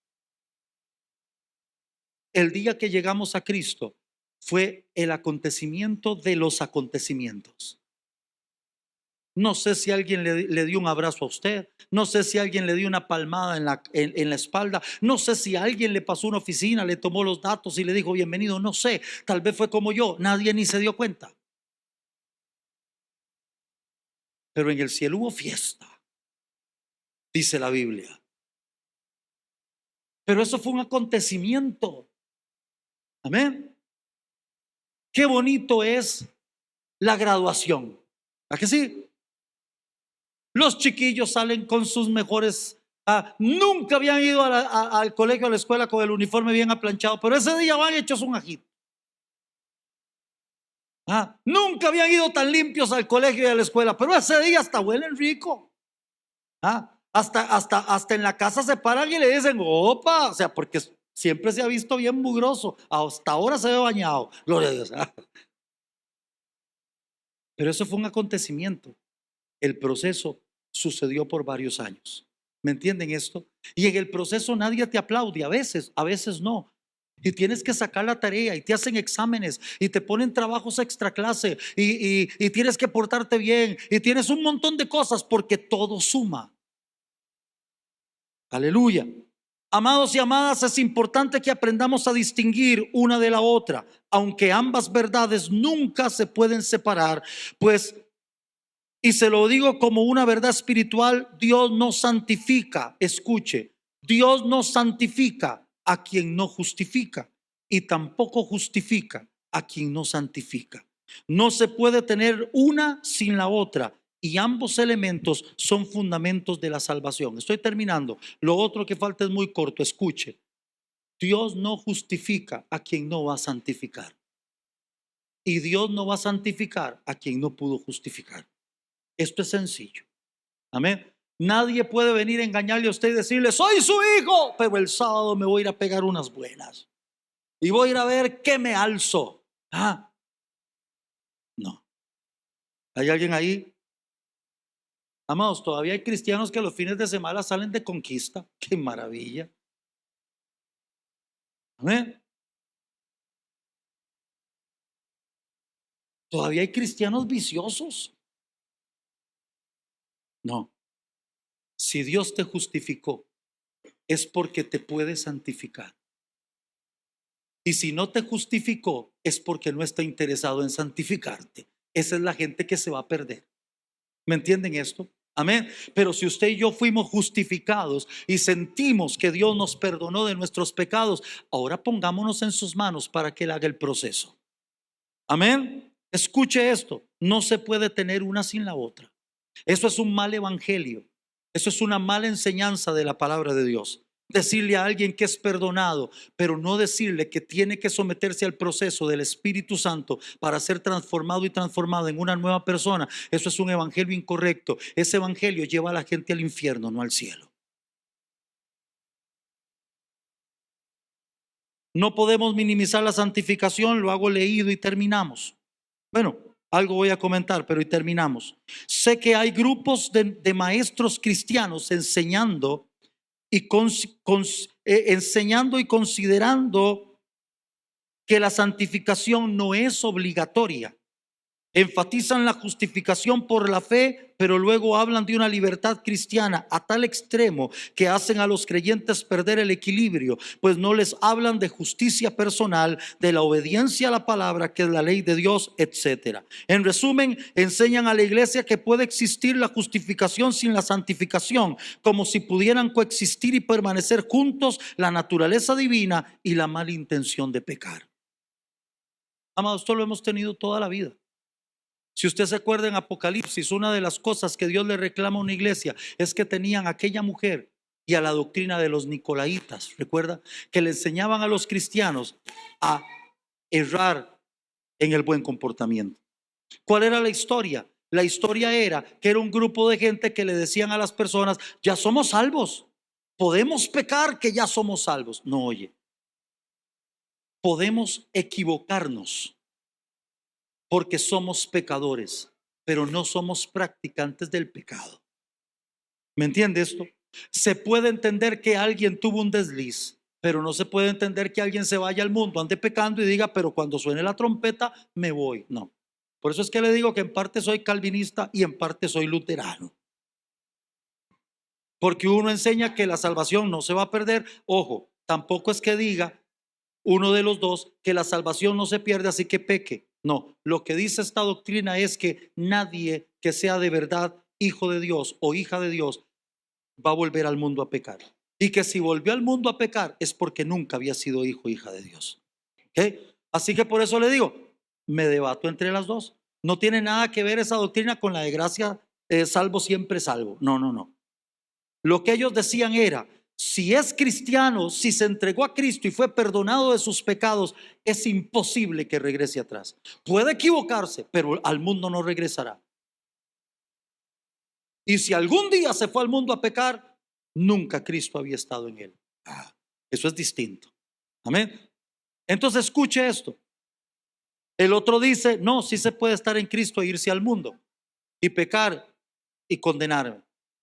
El día que llegamos a Cristo fue el acontecimiento de los acontecimientos. No sé si alguien le dio un abrazo a usted. No sé si alguien le dio una palmada en la espalda. No sé si alguien le pasó una oficina, le tomó los datos y le dijo bienvenido. No sé, tal vez fue como yo. Nadie ni se dio cuenta. Pero en el cielo hubo fiesta, dice la Biblia. Pero eso fue un acontecimiento. Amén. Qué bonito es la graduación. ¿A que sí? Los chiquillos salen con sus mejores Nunca habían ido al colegio, a la escuela con el uniforme bien aplanchado, pero ese día van hechos un ajito. Nunca habían ido tan limpios al colegio y a la escuela, pero ese día hasta huelen rico. Hasta en la casa se paran y le dicen, opa, o sea, porque siempre se ha visto bien mugroso, hasta ahora se ve bañado, gloria a Dios. Pero eso fue un acontecimiento. El proceso sucedió por varios años. ¿Me entienden esto? Y en el proceso nadie te aplaude, a veces no. Y tienes que sacar la tarea y te hacen exámenes y te ponen trabajos extra clase y tienes que portarte bien y tienes un montón de cosas porque todo suma. Aleluya. Amados y amadas, es importante que aprendamos a distinguir una de la otra, aunque ambas verdades nunca se pueden separar, pues, y se lo digo como una verdad espiritual, Dios no santifica, escuche, Dios no santifica a quien no justifica y tampoco justifica a quien no santifica. No se puede tener una sin la otra y ambos elementos son fundamentos de la salvación. Estoy terminando. Lo otro que falta es muy corto, escuche. Dios no justifica a quien no va a santificar y Dios no va a santificar a quien no pudo justificar. Esto es sencillo. Amén. Nadie puede venir a engañarle a usted y decirle, soy su hijo, pero el sábado me voy a ir a pegar unas buenas y voy a ir a ver qué me alzo. No. ¿Hay alguien ahí? Amados, todavía hay cristianos que los fines de semana salen de conquista. ¡Qué maravilla! Amén. Todavía hay cristianos viciosos. No. Si Dios te justificó, es porque te puede santificar. Y si no te justificó, es porque no está interesado en santificarte. Esa es la gente que se va a perder. ¿Me entienden esto? Amén. Pero si usted y yo fuimos justificados y sentimos que Dios nos perdonó de nuestros pecados, ahora pongámonos en sus manos para que Él haga el proceso. Amén. Escuche esto. No se puede tener una sin la otra. Eso es un mal evangelio. Eso es una mala enseñanza de la palabra de Dios. Decirle a alguien que es perdonado, pero no decirle que tiene que someterse al proceso del Espíritu Santo para ser transformado y transformado en una nueva persona. Eso es un evangelio incorrecto. Ese evangelio lleva a la gente al infierno, no al cielo. No podemos minimizar la santificación, lo hago leído y terminamos. Bueno, algo voy a comentar, pero y terminamos. Sé que hay grupos de maestros cristianos enseñando enseñando y considerando que la santificación no es obligatoria. Enfatizan la justificación por la fe, pero luego hablan de una libertad cristiana a tal extremo que hacen a los creyentes perder el equilibrio, pues no les hablan de justicia personal, de la obediencia a la palabra, que es la ley de Dios, etcétera. En resumen, enseñan a la iglesia que puede existir la justificación sin la santificación, como si pudieran coexistir y permanecer juntos la naturaleza divina y la mala intención de pecar. Amados, esto lo hemos tenido toda la vida. Si usted se acuerda en Apocalipsis, una de las cosas que Dios le reclama a una iglesia es que tenían a aquella mujer y a la doctrina de los Nicolaitas, recuerda, que le enseñaban a los cristianos a errar en el buen comportamiento. ¿Cuál era la historia? La historia era que era un grupo de gente que le decían a las personas, ya somos salvos, podemos pecar, que ya somos salvos. No, oye, podemos equivocarnos porque somos pecadores, pero no somos practicantes del pecado. ¿Me entiende esto? Se puede entender que alguien tuvo un desliz, pero no se puede entender que alguien se vaya al mundo, ande pecando y diga, pero cuando suene la trompeta me voy. No. Por eso es que le digo que en parte soy calvinista y en parte soy luterano. Porque uno enseña que la salvación no se va a perder. Ojo, tampoco es que diga uno de los dos que la salvación no se pierde, así que peque. No, lo que dice esta doctrina es que nadie que sea de verdad hijo de Dios o hija de Dios va a volver al mundo a pecar. Y que si volvió al mundo a pecar es porque nunca había sido hijo o hija de Dios. ¿Okay? Así que por eso le digo, me debato entre las dos. No tiene nada que ver esa doctrina con la de gracia, salvo siempre salvo. No, no, no. Lo que ellos decían era: si es cristiano, si se entregó a Cristo y fue perdonado de sus pecados, es imposible que regrese atrás. Puede equivocarse, pero al mundo no regresará. Y si algún día se fue al mundo a pecar, nunca Cristo había estado en él. Eso es distinto. Amén. Entonces escuche esto. El otro dice: no, sí se puede estar en Cristo e irse al mundo y pecar y condenarme.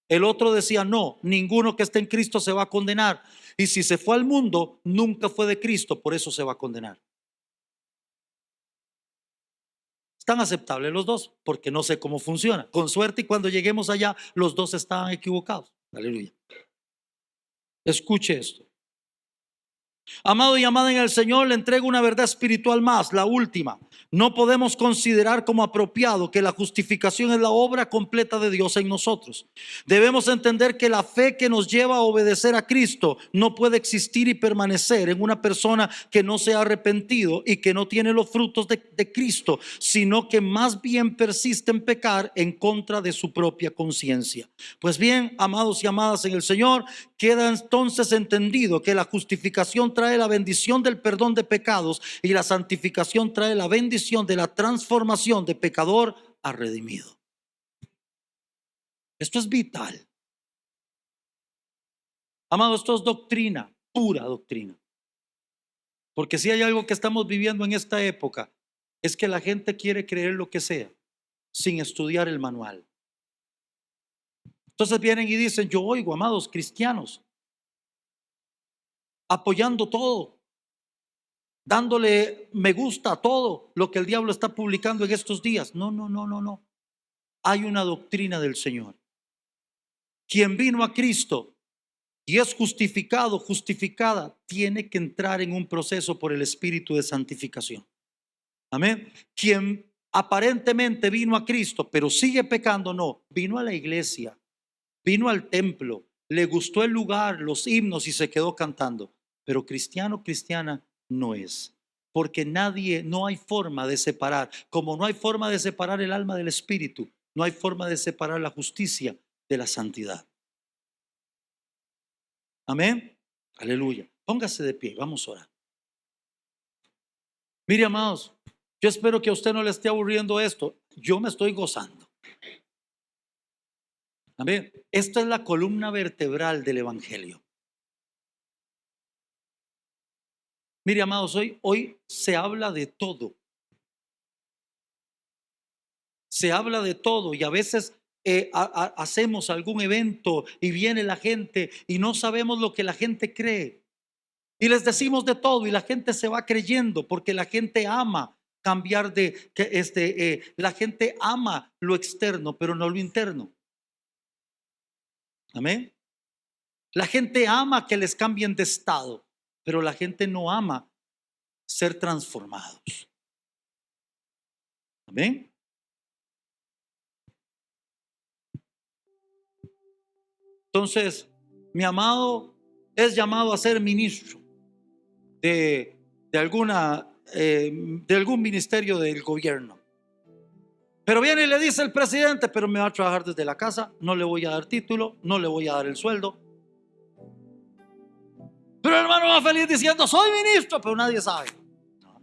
El otro decía: no, ninguno que esté en Cristo se va a condenar. Y si se fue al mundo, nunca fue de Cristo, por eso se va a condenar. Están aceptables los dos, porque no sé cómo funciona. Con suerte, y cuando lleguemos allá, los dos estaban equivocados. Aleluya. Escuche esto. Amado y amada en el Señor, le entrego una verdad espiritual más, la última. No podemos considerar como apropiado que la justificación es la obra completa de Dios en nosotros. Debemos entender que la fe que nos lleva a obedecer a Cristo no puede existir y permanecer en una persona que no se ha arrepentido y que no tiene los frutos de Cristo, sino que más bien persiste en pecar en contra de su propia conciencia. Pues bien, amados y amadas en el Señor, queda entonces entendido que la justificación trae la bendición del perdón de pecados y la santificación trae la bendición de la transformación de pecador a redimido. Esto es vital. Amado, esto es doctrina, pura doctrina. Porque si hay algo que estamos viviendo en esta época, es que la gente quiere creer lo que sea sin estudiar el manual. Entonces vienen y dicen: yo oigo, amados cristianos, apoyando todo, dándole me gusta a todo lo que el diablo está publicando en estos días. No, no, no, no, no. Hay una doctrina del Señor. Quien vino a Cristo y es justificado, justificada, tiene que entrar en un proceso por el Espíritu de santificación. Amén. Quien aparentemente vino a Cristo, pero sigue pecando, no. Vino a la iglesia, vino al templo, le gustó el lugar, los himnos y se quedó cantando. Pero cristiano, cristiana no es. Porque no hay forma de separar. Como no hay forma de separar el alma del espíritu, no hay forma de separar la justicia de la santidad. Amén. Aleluya. Póngase de pie, vamos a orar. Mire, amados, yo espero que a usted no le esté aburriendo esto. Yo me estoy gozando. Amén. Esta es la columna vertebral del evangelio. Mire, amados, hoy se habla de todo. Se habla de todo y a veces hacemos algún evento y viene la gente y no sabemos lo que la gente cree. Y les decimos de todo y la gente se va creyendo porque la gente ama cambiar la gente ama lo externo, pero no lo interno. Amén. La gente ama que les cambien de estado, pero la gente no ama ser transformados. Amén. Entonces, mi amado es llamado a ser ministro de algún ministerio del gobierno. Pero viene y le dice el presidente: pero me va a trabajar desde la casa, no le voy a dar título, no le voy a dar el sueldo. Pero el hermano va feliz diciendo: soy ministro, pero nadie sabe. No.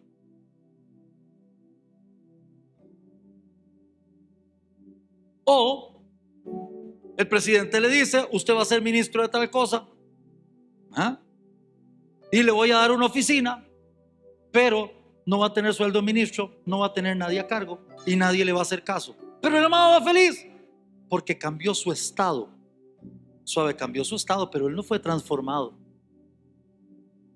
O el presidente le dice: usted va a ser ministro de tal cosa, y le voy a dar una oficina, pero no va a tener sueldo de ministro, no va a tener nadie a cargo y nadie le va a hacer caso. Pero el hermano va feliz porque cambió su estado. Suave, cambió su estado, pero él no fue transformado.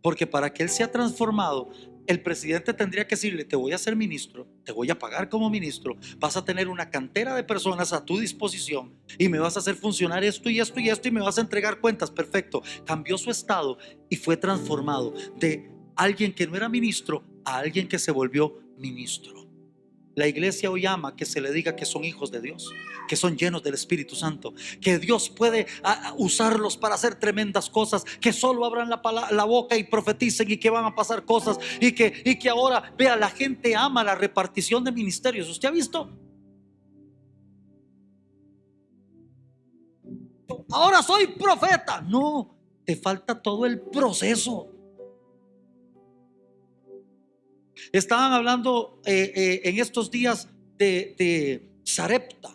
Porque para que él sea transformado, el presidente tendría que decirle: te voy a hacer ministro, te voy a pagar como ministro, vas a tener una cantera de personas a tu disposición y me vas a hacer funcionar esto y esto y esto y me vas a entregar cuentas. Perfecto. Cambió su estado y fue transformado de alguien que no era ministro a alguien que se volvió ministro. La iglesia hoy ama que se le diga que son hijos de Dios, que son llenos del Espíritu Santo, que Dios puede usarlos para hacer tremendas cosas, que solo abran la boca y profeticen y que van a pasar cosas y que ahora, vea, la gente ama la repartición de ministerios. ¿Usted ha visto? ahora soy profeta. No, te falta todo el proceso. Estaban hablando en estos días de Sarepta.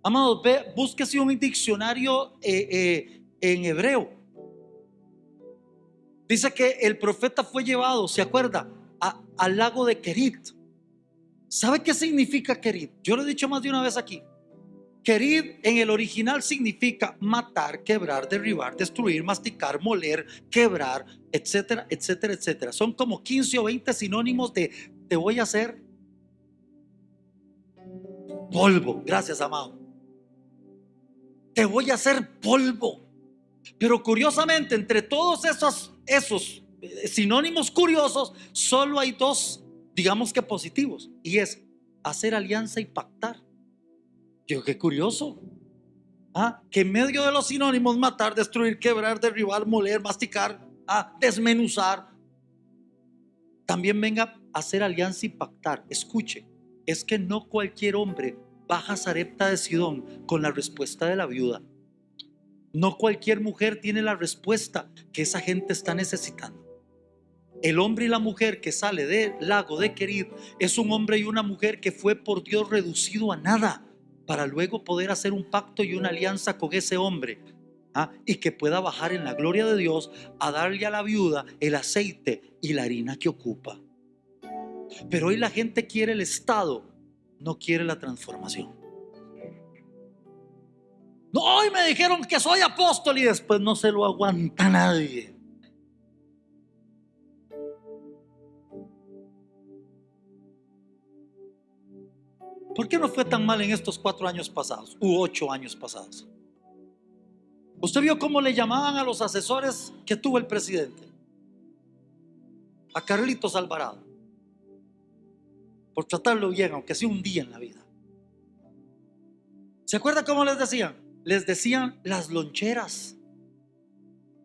Amados, búsquese un diccionario en hebreo. Dice que el profeta fue llevado, ¿se acuerda? Al lago de Kerit. ¿Sabe qué significa Kerit? Yo lo he dicho más de una vez aquí. Kerit en el original significa matar, quebrar, derribar, destruir, masticar, moler, quebrar, etcétera, etcétera, etcétera. Son como 15 o 20 sinónimos de te voy a hacer polvo. Gracias, amado. Te voy a hacer polvo. Pero curiosamente, entre todos esos sinónimos curiosos, solo hay dos, digamos que positivos, y es hacer alianza y pactar. Yo, qué curioso. Que en medio de los sinónimos, matar, destruir, quebrar, derribar, moler, masticar, desmenuzar, también venga a hacer alianza y pactar. Escuche, es que no cualquier hombre baja Sarepta de Sidón con la respuesta de la viuda. No cualquier mujer tiene la respuesta que esa gente está necesitando. El hombre y la mujer que sale del lago de Kerit es un hombre y una mujer que fue por Dios reducido a nada, para luego poder hacer un pacto y una alianza con ese hombre, y que pueda bajar en la gloria de Dios a darle a la viuda el aceite y la harina que ocupa. Pero hoy la gente quiere el estado, no quiere la transformación. No, hoy me dijeron que soy apóstol y después no se lo aguanta nadie. ¿Por qué no fue tan mal en estos 4 años pasados u 8 años pasados? Usted vio cómo le llamaban a los asesores que tuvo el presidente, a Carlitos Alvarado, por tratarlo bien, aunque sea un día en la vida. ¿Se acuerda cómo les decían? Les decían las loncheras.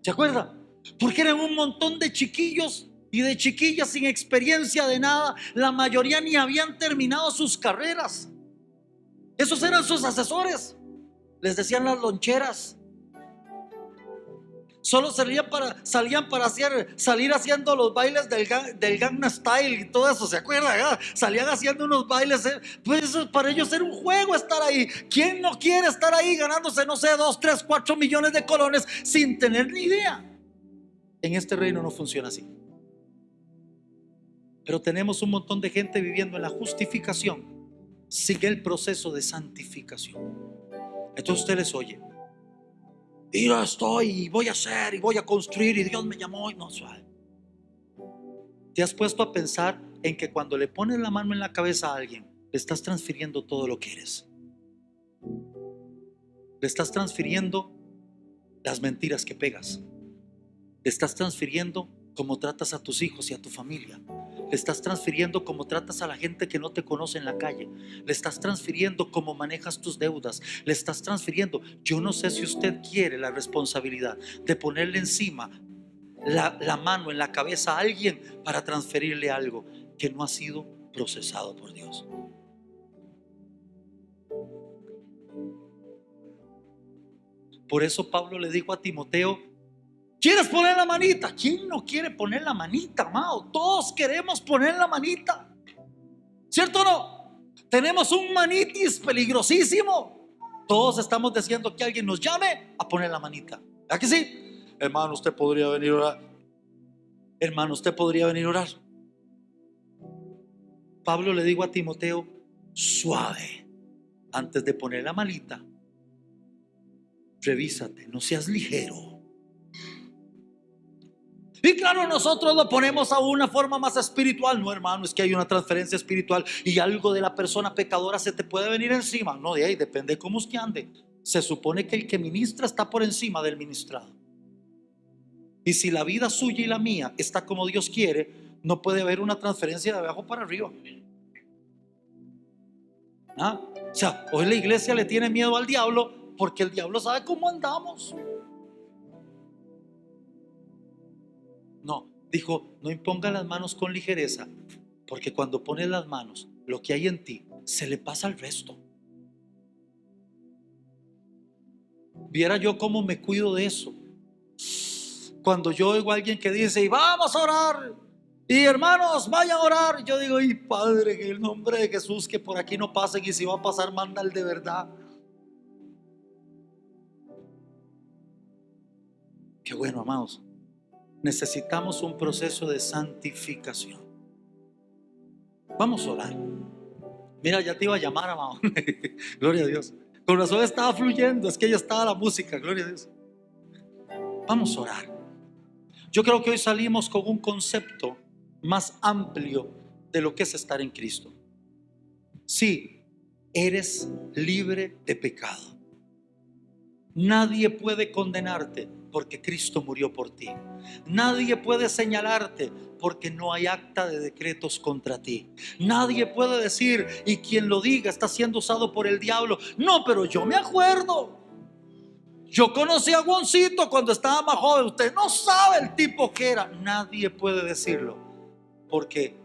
¿Se acuerda? Porque eran un montón de chiquillos y de chiquillas sin experiencia de nada. La mayoría ni habían terminado sus carreras. Esos eran sus asesores. Les decían las loncheras. Solo salían para salir haciendo los bailes del Gangnam Style y todo eso, ¿se acuerdan? Salían haciendo unos bailes, pues eso, para ellos era un juego estar ahí. ¿Quién no quiere estar ahí ganándose, no sé, 2, 3, 4 millones de colones sin tener ni idea? En este reino no funciona así. Pero tenemos un montón de gente viviendo en la justificación, sigue el proceso de santificación. Entonces usted les oye: y yo estoy, y voy a hacer, y voy a construir, y Dios me llamó, y no suave. ¿Te has puesto a pensar en que cuando le pones la mano en la cabeza a alguien, le estás transfiriendo todo lo que eres? Le estás transfiriendo las mentiras que pegas. Le estás transfiriendo cómo tratas a tus hijos y a tu familia. Le estás transfiriendo cómo tratas a la gente que no te conoce en la calle. Le estás transfiriendo cómo manejas tus deudas. Le estás transfiriendo. Yo no sé si usted quiere la responsabilidad de ponerle encima la mano en la cabeza a alguien para transferirle algo que no ha sido procesado por Dios. Por eso Pablo le dijo a Timoteo: ¿quieres poner la manita? ¿Quién no quiere poner la manita, amado? Todos queremos poner la manita, ¿cierto o no? Tenemos un manitis peligrosísimo. Todos estamos deseando que alguien nos llame a poner la manita. ¿Verdad que sí? Hermano, usted podría venir a orar. Hermano, usted podría venir a orar. Pablo le dijo a Timoteo: suave, antes de poner la manita, revísate, no seas ligero. Y claro, nosotros lo ponemos a una forma más espiritual. No, hermano, es que hay una transferencia espiritual y algo de la persona pecadora se te puede venir encima. No, de ahí depende de cómo usted ande. Se supone que el que ministra está por encima del ministrado. Y si la vida suya y la mía está como Dios quiere, no puede haber una transferencia de abajo para arriba. O sea, hoy la iglesia le tiene miedo al diablo porque el diablo sabe cómo andamos. No, dijo: no imponga las manos con ligereza, porque cuando pones las manos, lo que hay en ti se le pasa al resto. Viera yo cómo me cuido de eso. Cuando yo oigo a alguien que dice, y vamos a orar, y hermanos, vayan a orar, yo digo, y Padre, en el nombre de Jesús, que por aquí no pasen, y si va a pasar, manda el de verdad. Qué bueno, amados. Necesitamos un proceso de santificación. Vamos a orar. Mira, ya te iba a llamar, amado. Gloria a Dios. Con razón estaba fluyendo, es que ya estaba la música, gloria a Dios. Vamos a orar. Yo creo que hoy salimos con un concepto más amplio de lo que es estar en Cristo. Sí, eres libre de pecado. Nadie puede condenarte porque Cristo murió por ti. Nadie puede señalarte porque no hay acta de decretos contra ti. Nadie puede decir, y quien lo diga está siendo usado por el diablo. No, pero yo me acuerdo. Yo conocí a Juancito cuando estaba más joven. Usted no sabe el tipo que era. Nadie puede decirlo, porque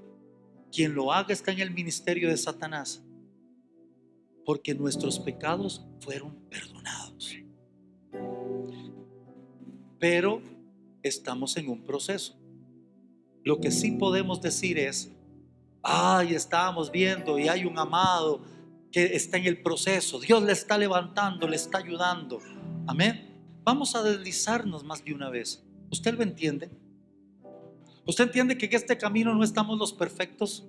quien lo haga está en el ministerio de Satanás, porque nuestros pecados fueron perdonados. Pero estamos en un proceso. Lo que sí podemos decir es, ay, estábamos viendo y hay un amado que está en el proceso. Dios le está levantando, le está ayudando. Amén. Vamos a deslizarnos más de una vez. ¿Usted lo entiende? ¿Usted entiende que en este camino no estamos los perfectos?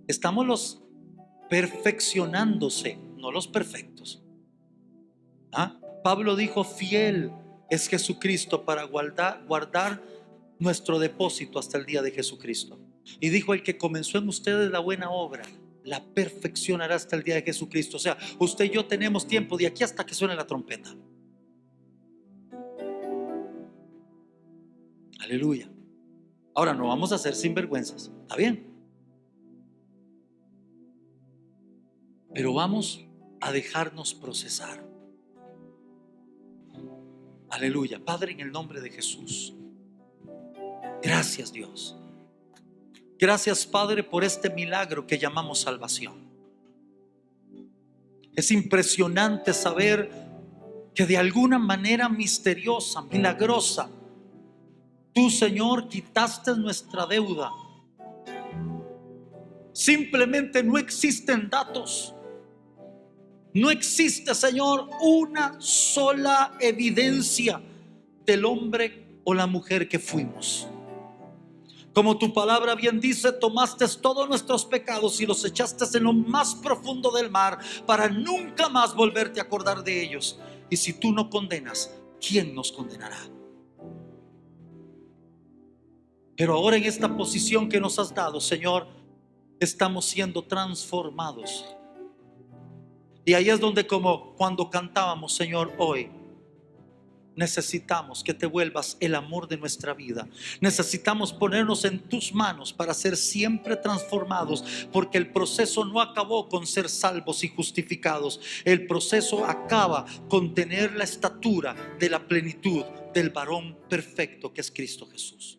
Estamos los perfeccionándose, no los perfectos. Pablo dijo, fiel es Jesucristo para guardar nuestro depósito hasta el día de Jesucristo. Y dijo, el que comenzó en ustedes la buena obra, la perfeccionará hasta el día de Jesucristo. O sea, usted y yo tenemos tiempo de aquí hasta que suene la trompeta. Aleluya. Ahora no vamos a ser sinvergüenzas, ¿está bien? Pero vamos a dejarnos procesar. Aleluya. Padre, en el nombre de Jesús, gracias, Dios. Gracias, Padre, por este milagro que llamamos salvación. Es impresionante saber que de alguna manera misteriosa, milagrosa, tú, Señor, quitaste nuestra deuda. Simplemente no existen datos. No existe, Señor, una sola evidencia del hombre o la mujer que fuimos. Como tu palabra bien dice, tomaste todos nuestros pecados y los echaste en lo más profundo del mar para nunca más volverte a acordar de ellos. Y si tú no condenas, ¿quién nos condenará? Pero ahora en esta posición que nos has dado, Señor, estamos siendo transformados. Y ahí es donde, como cuando cantábamos, Señor, hoy necesitamos que te vuelvas el amor de nuestra vida. Necesitamos ponernos en tus manos para ser siempre transformados, porque el proceso no acabó con ser salvos y justificados. El proceso acaba con tener la estatura de la plenitud del varón perfecto que es Cristo Jesús.